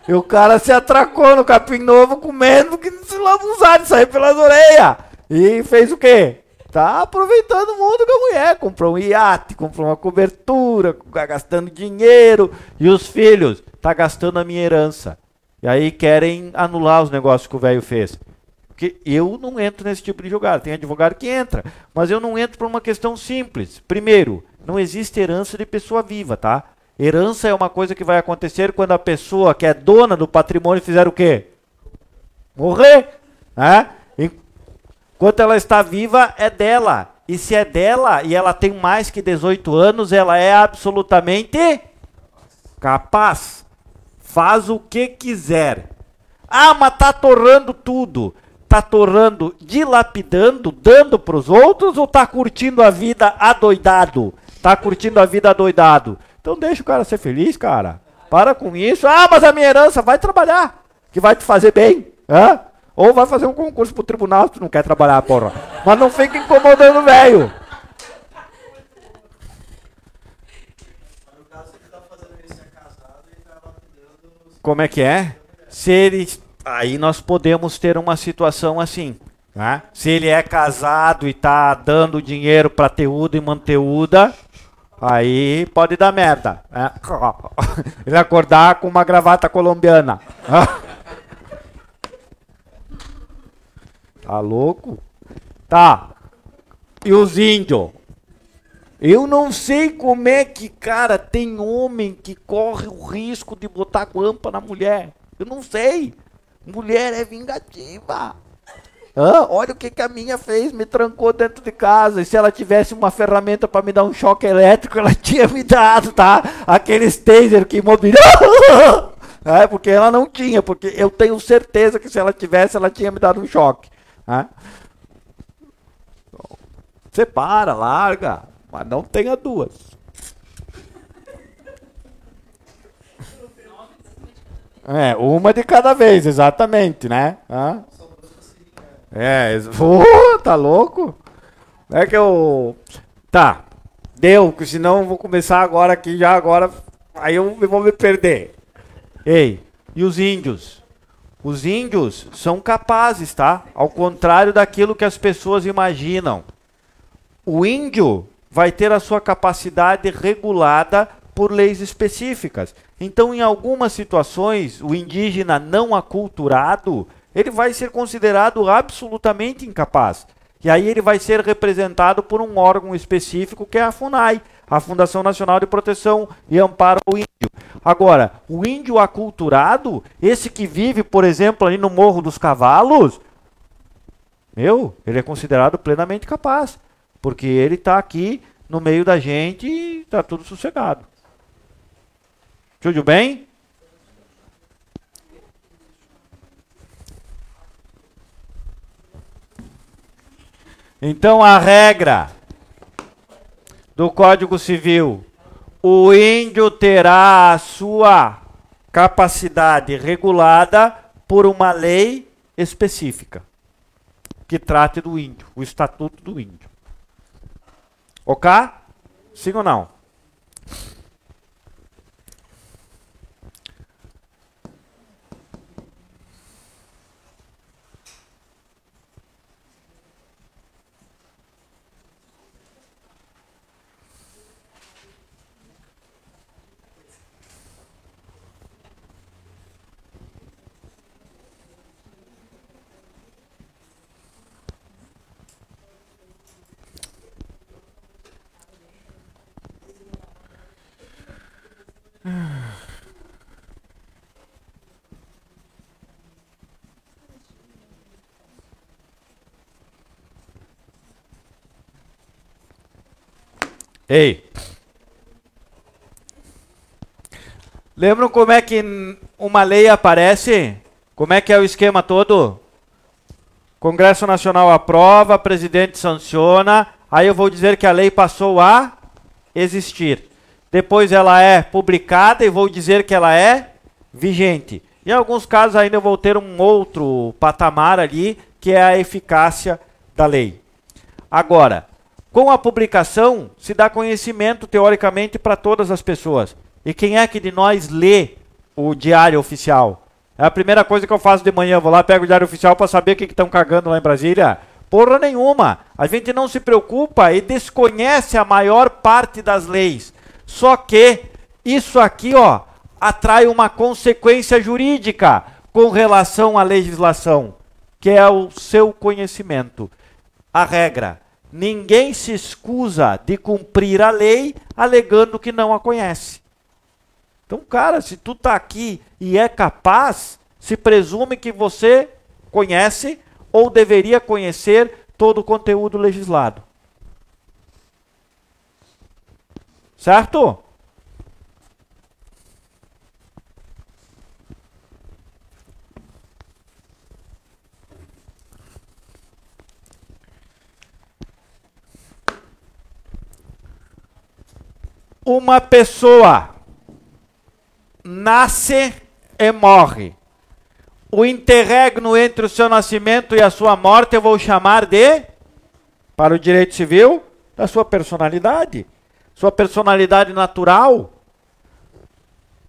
E o cara se atracou no capim novo comendo que se lambuzado, saiu pelas orelhas. E fez o quê? Tá aproveitando o mundo com a mulher. Comprou um iate, comprou uma cobertura, gastando dinheiro. E os filhos? Tá gastando a minha herança. E aí querem anular os negócios que o velho fez. Porque eu não entro nesse tipo de jogada. Tem advogado que entra. Mas eu não entro por uma questão simples. Primeiro, não existe herança de pessoa viva, tá? Herança é uma coisa que vai acontecer quando a pessoa que é dona do patrimônio fizer o quê? Morrer. Enquanto ela está viva, é dela. E se é dela e ela tem mais que 18 anos, ela é absolutamente capaz. Faz o que quiser. Mas tá torrando tudo. Tá torrando, dilapidando, dando para os outros ou tá curtindo a vida adoidado? Tá curtindo a vida adoidado. Então deixa o cara ser feliz, cara. Para com isso. Mas a minha herança, vai trabalhar, que vai te fazer bem. Ou vai fazer um concurso pro tribunal se tu não quer trabalhar, porra. Mas não fica incomodando o velho. No caso, ele tá fazendo isso, é casado e tá lapidando... Como é que é? Se ele... Aí nós podemos ter uma situação assim. Se ele é casado e tá dando dinheiro para teúda e manteúda, aí pode dar merda. Ele acordar com uma gravata colombiana. Tá louco? Tá. E os índios? Eu não sei como é que, cara, tem homem que corre o risco de botar guampa na mulher. Eu não sei. Mulher é vingativa. Olha o que a minha fez, me trancou dentro de casa. E se ela tivesse uma ferramenta para me dar um choque elétrico, ela tinha me dado, tá? Aqueles taser que imobilizam. Porque ela não tinha, porque eu tenho certeza que se ela tivesse, ela tinha me dado um choque. Separa, larga, mas não tenha duas. Uma de cada vez, exatamente, né? Tá louco? É que eu... Tá, deu, porque senão eu vou começar agora aqui, já agora, aí eu vou me perder. Ei, e os índios? Os índios são capazes, tá? Ao contrário daquilo que as pessoas imaginam. O índio vai ter a sua capacidade regulada por leis específicas. Então, em algumas situações, o indígena não aculturado, ele vai ser considerado absolutamente incapaz. E aí ele vai ser representado por um órgão específico, que é a FUNAI, a Fundação Nacional de Proteção e Amparo ao Índio. Agora, o índio aculturado, esse que vive, por exemplo, ali no Morro dos Cavalos, ele é considerado plenamente capaz, porque ele está aqui no meio da gente e está tudo sossegado. Tudo bem? Então a regra do Código Civil, o índio terá a sua capacidade regulada por uma lei específica que trate do índio, o Estatuto do Índio. Ok? Sim ou não? Ei, lembram como é que uma lei aparece? Como é que é o esquema todo? Congresso Nacional aprova, presidente sanciona, aí eu vou dizer que a lei passou a existir. Depois ela é publicada e vou dizer que ela é vigente. Em alguns casos ainda eu vou ter um outro patamar ali, que é a eficácia da lei. Agora, com a publicação, se dá conhecimento, teoricamente, para todas as pessoas. E quem é que de nós lê o diário oficial? É a primeira coisa que eu faço de manhã. Eu vou lá, pego o diário oficial para saber o que estão cagando lá em Brasília. Porra nenhuma. A gente não se preocupa e desconhece a maior parte das leis. Só que isso aqui, ó, atrai uma consequência jurídica com relação à legislação, que é o seu conhecimento. A regra. Ninguém se escusa de cumprir a lei alegando que não a conhece. Então, cara, se tu tá aqui e é capaz, se presume que você conhece ou deveria conhecer todo o conteúdo legislado. Certo? Uma pessoa nasce e morre. O interregno entre o seu nascimento e a sua morte eu vou chamar de, para o direito civil, da sua personalidade. Sua personalidade natural.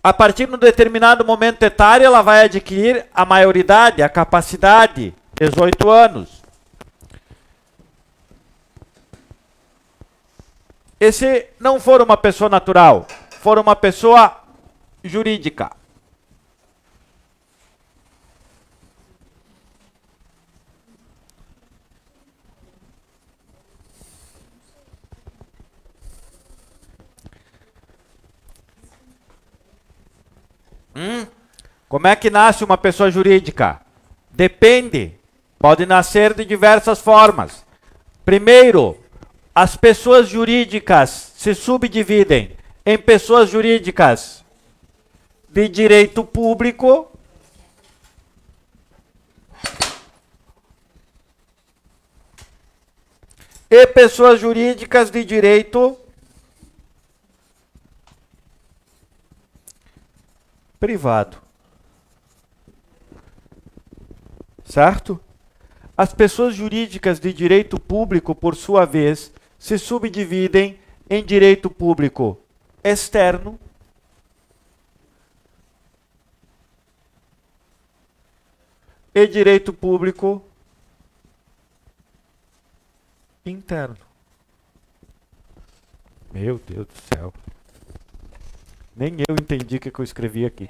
A partir de um determinado momento etário, ela vai adquirir a maioridade, a capacidade, 18 anos. E se não for uma pessoa natural, for uma pessoa jurídica? Como é que nasce uma pessoa jurídica? Depende. Pode nascer de diversas formas. Primeiro, as pessoas jurídicas se subdividem em pessoas jurídicas de direito público e pessoas jurídicas de direito privado. Certo? As pessoas jurídicas de direito público, por sua vez, se subdividem em direito público externo e direito público interno. Meu Deus do céu. Nem eu entendi o que eu escrevi aqui.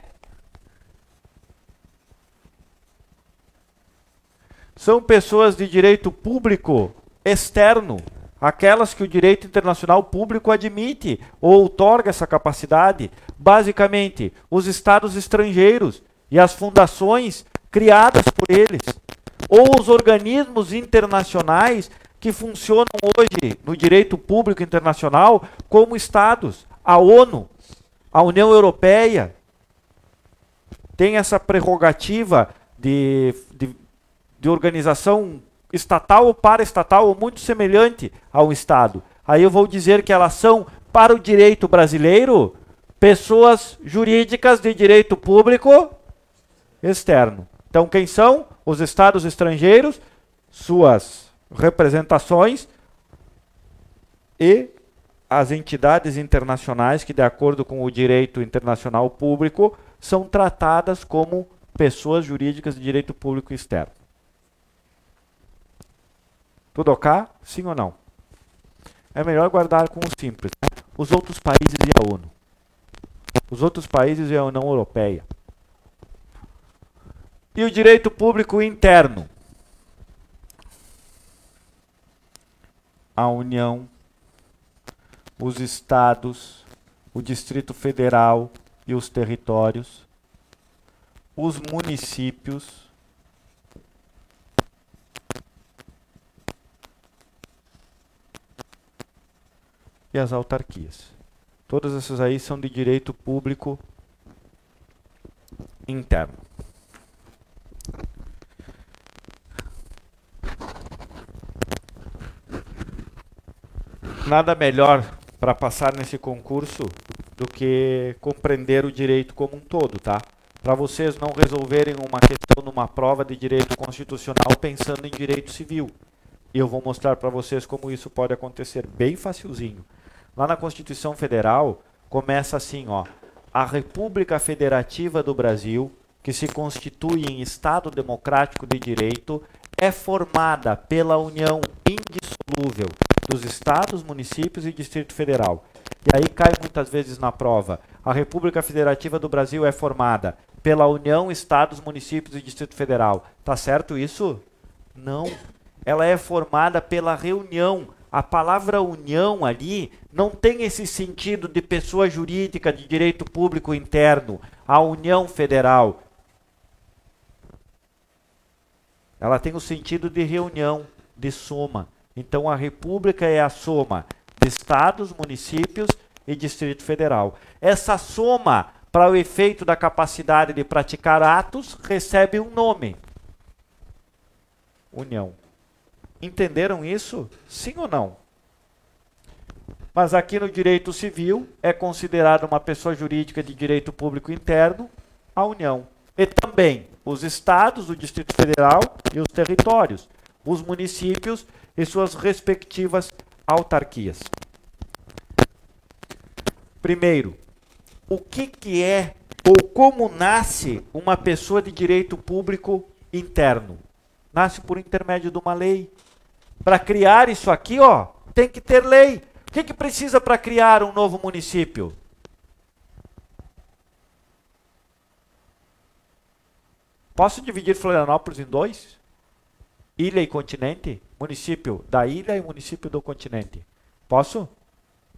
São pessoas de direito público externo, aquelas que o direito internacional público admite ou outorga essa capacidade. Basicamente, os estados estrangeiros e as fundações criadas por eles, ou os organismos internacionais que funcionam hoje no direito público internacional como estados. A ONU A União Europeia tem essa prerrogativa de organização estatal ou paraestatal, ou muito semelhante ao Estado. Aí eu vou dizer que elas são, para o direito brasileiro, pessoas jurídicas de direito público externo. Então, quem são? Os Estados estrangeiros, suas representações e as entidades internacionais que, de acordo com o direito internacional público, são tratadas como pessoas jurídicas de direito público externo. Tudo ok? Sim ou não? É melhor guardar com o simples, né? Os outros países e a ONU. Os outros países e a União Europeia. E o direito público interno? A União, os estados, o Distrito Federal e os territórios, os municípios, e as autarquias. Todas essas aí são de direito público interno. Nada melhor para passar nesse concurso do que compreender o direito como um todo, tá? Para vocês não resolverem uma questão numa prova de direito constitucional pensando em direito civil. E eu vou mostrar para vocês como isso pode acontecer bem facilzinho. Lá na Constituição Federal, começa assim, ó. A República Federativa do Brasil, que se constitui em Estado Democrático de Direito, é formada pela união indissolúvel dos Estados, municípios e Distrito Federal. E aí cai muitas vezes na prova. A República Federativa do Brasil é formada pela União, Estados, Municípios e Distrito Federal. Tá certo isso? Não. Ela é formada pela reunião. A palavra união ali não tem esse sentido de pessoa jurídica de direito público interno. A União Federal. Ela tem o sentido de reunião, de soma. Então a República é a soma de estados, municípios e Distrito Federal. Essa soma, para o efeito da capacidade de praticar atos, recebe um nome. União. Entenderam isso? Sim ou não? Mas aqui no direito civil é considerada uma pessoa jurídica de direito público interno a União. E também os estados, o Distrito Federal e os territórios, os municípios e suas respectivas autarquias. Primeiro, o que é ou como nasce uma pessoa de direito público interno? Nasce por intermédio de uma lei. Para criar isso aqui, ó, tem que ter lei. O que precisa para criar um novo município? Posso dividir Florianópolis em dois? Ilha e continente? Município da ilha e município do continente. Posso?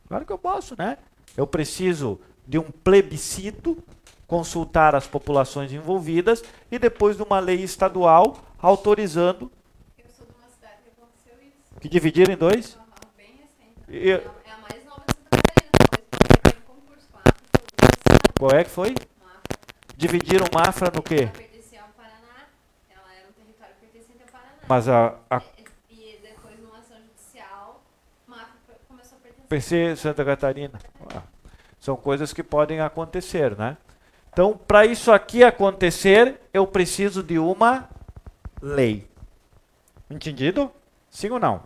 Claro que eu posso, né? Eu preciso de um plebiscito, consultar as populações envolvidas e depois de uma lei estadual autorizando. Eu sou de uma cidade que aconteceu isso. Que dividiram em dois? Bem recente. E- É a mais nova de Santa Catarina. Depois teve um concurso lá. Qual é que foi? Dividiram Mafra no quê? Ela pertencia ao Paraná. Ela era um território pertencente ao Paraná. Mas E depois, numa ação judicial, Mafra começou a pertencer. PC Santa Catarina. Ah, são coisas que podem acontecer, né? Então, para isso aqui acontecer, eu preciso de uma lei. Entendido? Sim ou não?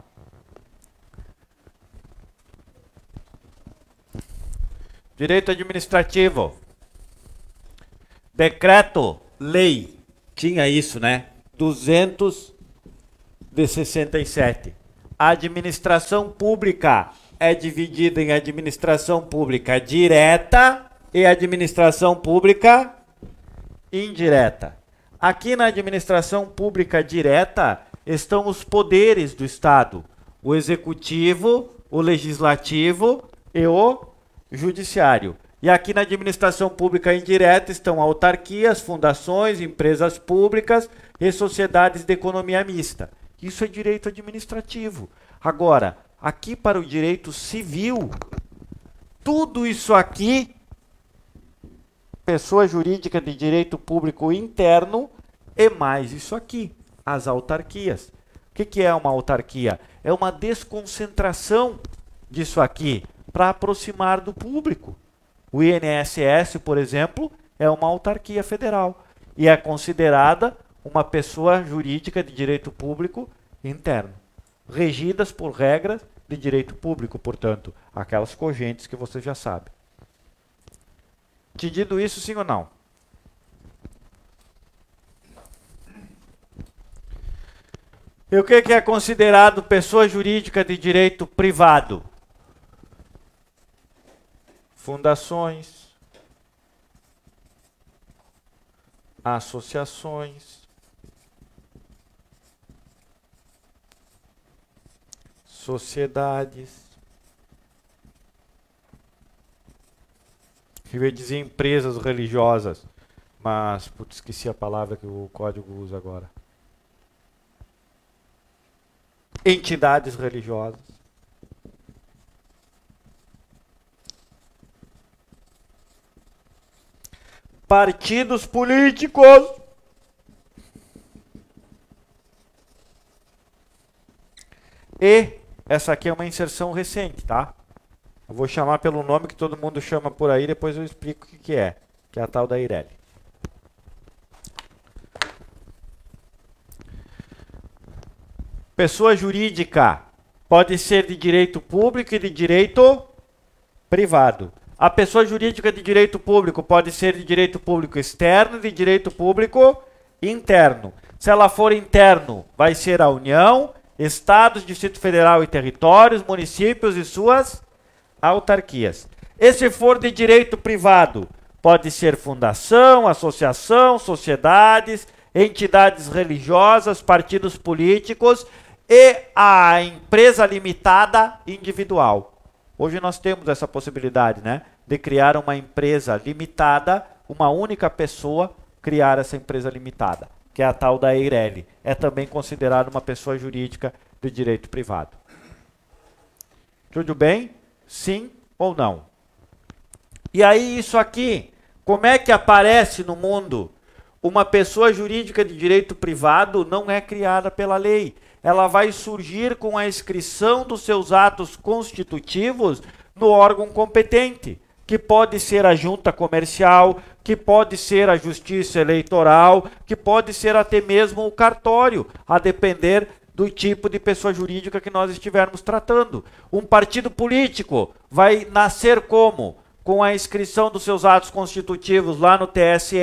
Direito administrativo. Decreto, lei. Tinha isso, né? 267. A administração pública é dividida em administração pública direta e administração pública indireta. Aqui na administração pública direta estão os poderes do Estado: o executivo, o legislativo e o judiciário. E aqui na administração pública indireta estão autarquias, fundações, empresas públicas e sociedades de economia mista. Isso é direito administrativo. Agora, aqui para o direito civil, tudo isso aqui pessoa jurídica de direito público interno e mais isso aqui, as autarquias. O que é uma autarquia? É uma desconcentração disso aqui para aproximar do público. O INSS, por exemplo, é uma autarquia federal e é considerada uma pessoa jurídica de direito público interno, regidas por regras de direito público, portanto, aquelas cogentes que você já sabe. Entendido isso, sim ou não? E o que é considerado pessoa jurídica de direito privado? Fundações, associações, sociedades, eu ia dizer empresas religiosas, mas putz, esqueci a palavra que o código usa agora. Entidades religiosas. Partidos políticos. E essa aqui é uma inserção recente, tá? Eu vou chamar pelo nome que todo mundo chama por aí, depois eu explico o que é a tal da Eireli. Pessoa jurídica pode ser de direito público e de direito privado. A pessoa jurídica de direito público pode ser de direito público externo e de direito público interno. Se ela for interno, vai ser a União, Estados, Distrito Federal e territórios, municípios e suas autarquias. E se for de direito privado, pode ser fundação, associação, sociedades, entidades religiosas, partidos políticos e a empresa limitada individual. Hoje nós temos essa possibilidade, né, de criar uma empresa limitada, uma única pessoa criar essa empresa limitada, que é a tal da Eireli. É também considerada uma pessoa jurídica de direito privado. Tudo bem? Sim ou não? E aí isso aqui, como é que aparece no mundo? Uma pessoa jurídica de direito privado não é criada pela lei. Ela vai surgir com a inscrição dos seus atos constitutivos no órgão competente, que pode ser a junta comercial, que pode ser a justiça eleitoral, que pode ser até mesmo o cartório, a depender do tipo de pessoa jurídica que nós estivermos tratando. Um partido político vai nascer como? Com a inscrição dos seus atos constitutivos lá no TSE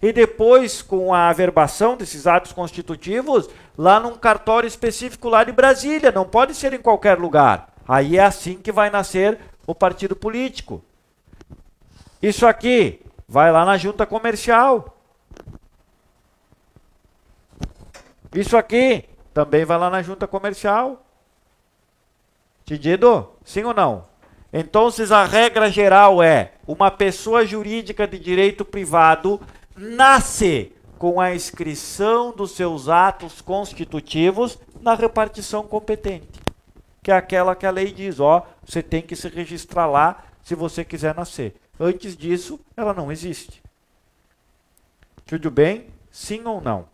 e depois com a averbação desses atos constitutivos lá num cartório específico lá de Brasília. Não pode ser em qualquer lugar. Aí é assim que vai nascer o partido político. Isso aqui vai lá na junta comercial. Isso aqui também vai lá na junta comercial. Entendido? Sim ou não? Então, a regra geral é: uma pessoa jurídica de direito privado nasce com a inscrição dos seus atos constitutivos na repartição competente, que é aquela que a lei diz, ó, você tem que se registrar lá se você quiser nascer. Antes disso, ela não existe. Tudo bem? Sim ou não?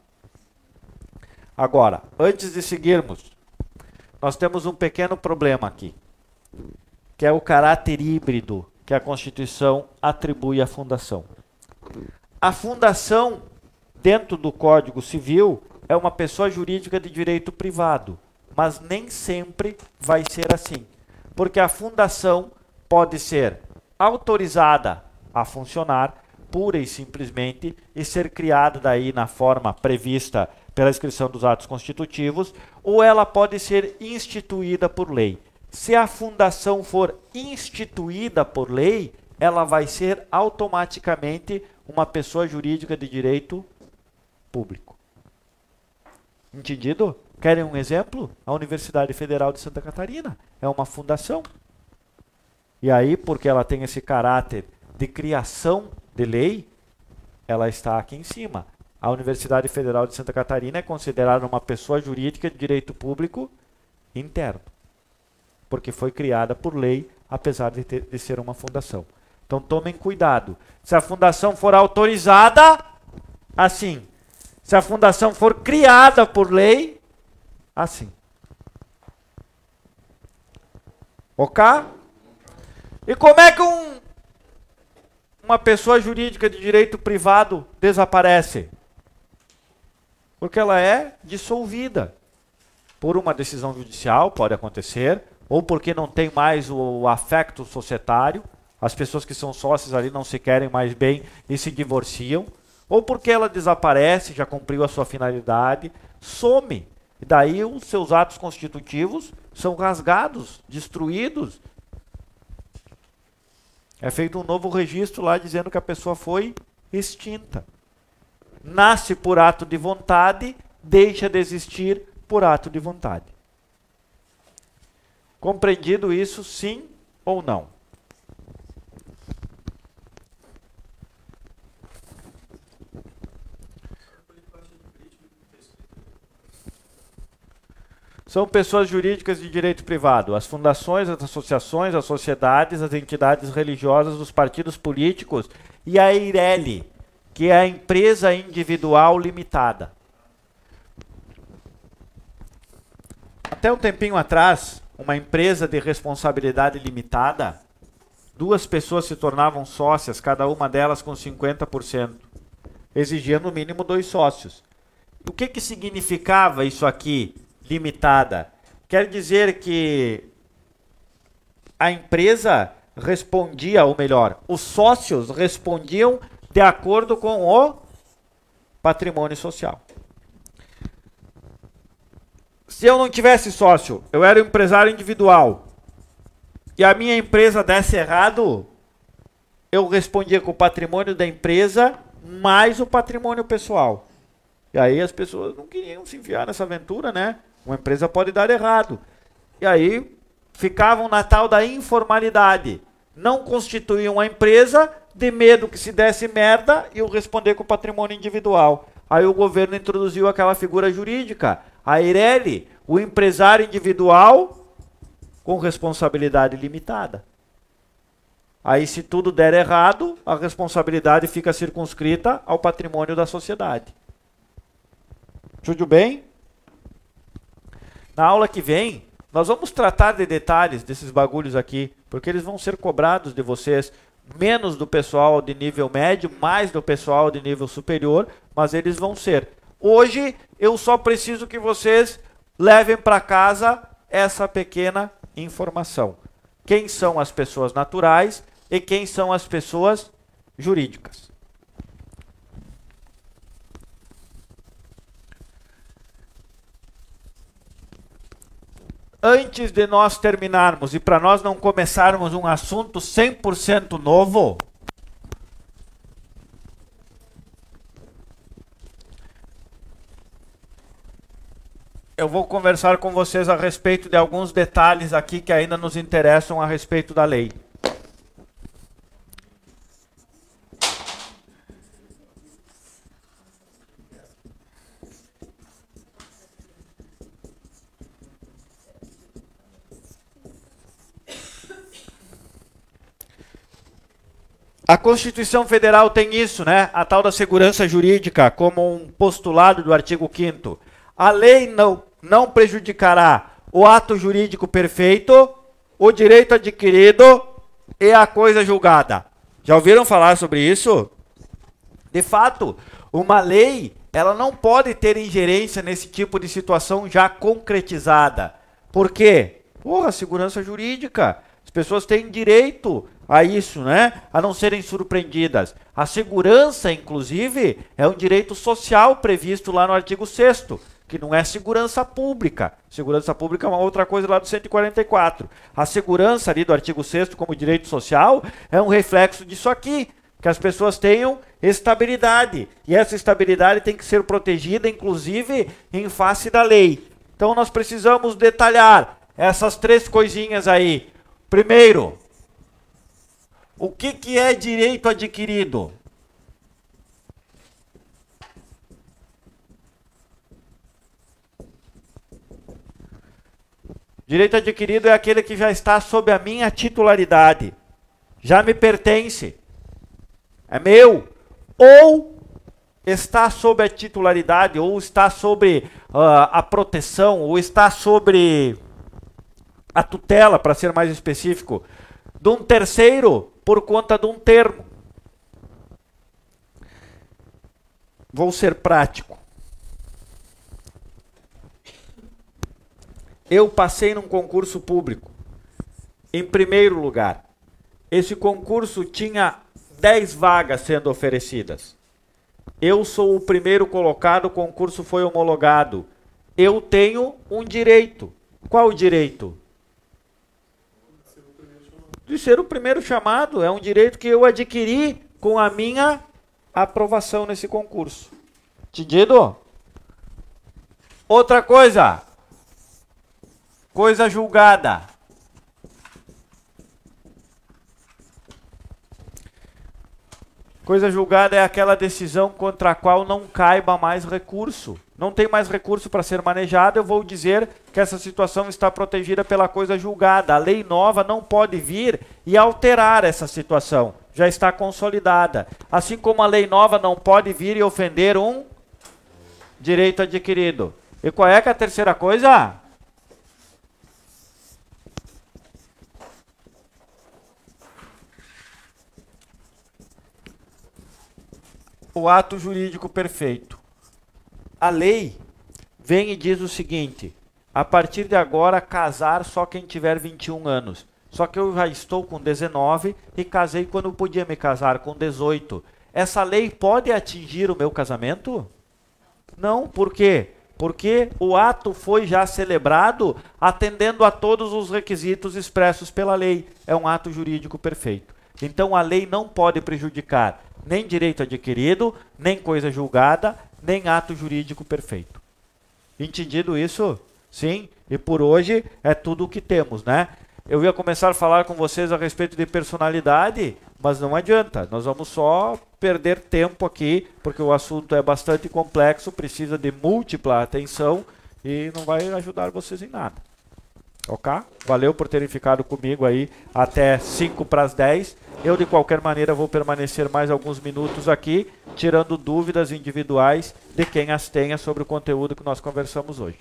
Agora, antes de seguirmos, nós temos um pequeno problema aqui, que é o caráter híbrido que a Constituição atribui à fundação. A fundação, dentro do Código Civil, é uma pessoa jurídica de direito privado, mas nem sempre vai ser assim, porque a fundação pode ser autorizada a funcionar pura e simplesmente e ser criada daí na forma prevista pela inscrição dos atos constitutivos, ou ela pode ser instituída por lei. Se a fundação for instituída por lei, ela vai ser automaticamente uma pessoa jurídica de direito público. Entendido? Querem um exemplo? A Universidade Federal de Santa Catarina é uma fundação. E aí, porque ela tem esse caráter de criação de lei, ela está aqui em cima. A Universidade Federal de Santa Catarina é considerada uma pessoa jurídica de direito público interno, porque foi criada por lei, apesar de ser uma fundação. Então tomem cuidado. Se a fundação for autorizada, assim. Se a fundação for criada por lei, assim. Ok? E como é que uma pessoa jurídica de direito privado desaparece? Porque ela é dissolvida. Por uma decisão judicial, pode acontecer, ou porque não tem mais o afecto societário, as pessoas que são sócias ali não se querem mais bem e se divorciam, ou porque ela desaparece, já cumpriu a sua finalidade, some. E daí os seus atos constitutivos são rasgados, destruídos. É feito um novo registro lá dizendo que a pessoa foi extinta. Nasce por ato de vontade, deixa de existir por ato de vontade. Compreendido isso, sim ou não? São pessoas jurídicas de direito privado, as fundações, as associações, as sociedades, as entidades religiosas, os partidos políticos e a EIRELI, que é a empresa individual limitada. Até um tempinho atrás, uma empresa de responsabilidade limitada, 2 pessoas se tornavam sócias, cada uma delas com 50%. Exigia no mínimo 2 sócios. O que significava isso aqui, limitada? Quer dizer que a empresa respondia, ou melhor, os sócios respondiam de acordo com o patrimônio social. Se eu não tivesse sócio, eu era um empresário individual, e a minha empresa desse errado, eu respondia com o patrimônio da empresa mais o patrimônio pessoal. E aí as pessoas não queriam se enfiar nessa aventura, né? Uma empresa pode dar errado. E aí ficavam na tal da informalidade. Não constituíam a empresa de medo que se desse merda e eu responder com o patrimônio individual. Aí o governo introduziu aquela figura jurídica, a EIRELI, o empresário individual com responsabilidade limitada. Aí se tudo der errado, a responsabilidade fica circunscrita ao patrimônio da sociedade. Tudo bem? Na aula que vem, nós vamos tratar de detalhes desses bagulhos aqui, porque eles vão ser cobrados de vocês, menos do pessoal de nível médio, mais do pessoal de nível superior, mas eles vão ser. Hoje, eu só preciso que vocês levem para casa essa pequena informação. Quem são as pessoas naturais e quem são as pessoas jurídicas. Antes de nós terminarmos e para nós não começarmos um assunto 100% novo, eu vou conversar com vocês a respeito de alguns detalhes aqui que ainda nos interessam a respeito da lei. A Constituição Federal tem isso, né? A tal da segurança jurídica, como um postulado do artigo 5º. A lei não prejudicará o ato jurídico perfeito, o direito adquirido e a coisa julgada. Já ouviram falar sobre isso? De fato, uma lei, ela não pode ter ingerência nesse tipo de situação já concretizada. Por quê? Porra, segurança jurídica. As pessoas têm direito a isso, né? A não serem surpreendidas. A segurança, inclusive, é um direito social previsto lá no artigo 6º, que não é segurança pública. Segurança pública é uma outra coisa lá do 144. A segurança ali do artigo 6º como direito social é um reflexo disso aqui, que as pessoas tenham estabilidade. E essa estabilidade tem que ser protegida, inclusive, em face da lei. Então nós precisamos detalhar essas 3 coisinhas aí. Primeiro, o que é direito adquirido? Direito adquirido é aquele que já está sob a minha titularidade. já me pertence, é meu, ou está sob a titularidade, ou está sobre a proteção, ou está sobre a tutela, para ser mais específico, de um terceiro por conta de um termo. Vou ser prático. Eu passei num concurso público, em primeiro lugar. Esse concurso tinha 10 vagas sendo oferecidas. Eu sou o primeiro colocado, o concurso foi homologado. Eu tenho um direito. Qual o direito? De ser o primeiro chamado. É um direito que eu adquiri com a minha aprovação nesse concurso. Entendido? Outra coisa. Coisa julgada. Coisa julgada é aquela decisão contra a qual não caiba mais recurso. Não tem mais recurso para ser manejado, eu vou dizer que essa situação está protegida pela coisa julgada. A lei nova não pode vir e alterar essa situação. Já está consolidada. Assim como a lei nova não pode vir e ofender um direito adquirido. E qual é que é a terceira coisa? O ato jurídico perfeito. A lei vem e diz o seguinte: a partir de agora, casar só quem tiver 21 anos. Só que eu já estou com 19 e casei quando eu podia me casar, com 18. Essa lei pode atingir o meu casamento? Não, por quê? Porque o ato foi já celebrado atendendo a todos os requisitos expressos pela lei. É um ato jurídico perfeito. Então a lei não pode prejudicar nem direito adquirido, nem coisa julgada, nem ato jurídico perfeito. Entendido isso? Sim? E por hoje é tudo o que temos, né? Eu ia começar a falar com vocês a respeito de personalidade, mas não adianta. Nós vamos só perder tempo aqui, porque o assunto é bastante complexo, precisa de múltipla atenção e não vai ajudar vocês em nada. Ok? Valeu por terem ficado comigo aí até 5 para as 10. Eu, de qualquer maneira, vou permanecer mais alguns minutos aqui, tirando dúvidas individuais de quem as tenha sobre o conteúdo que nós conversamos hoje.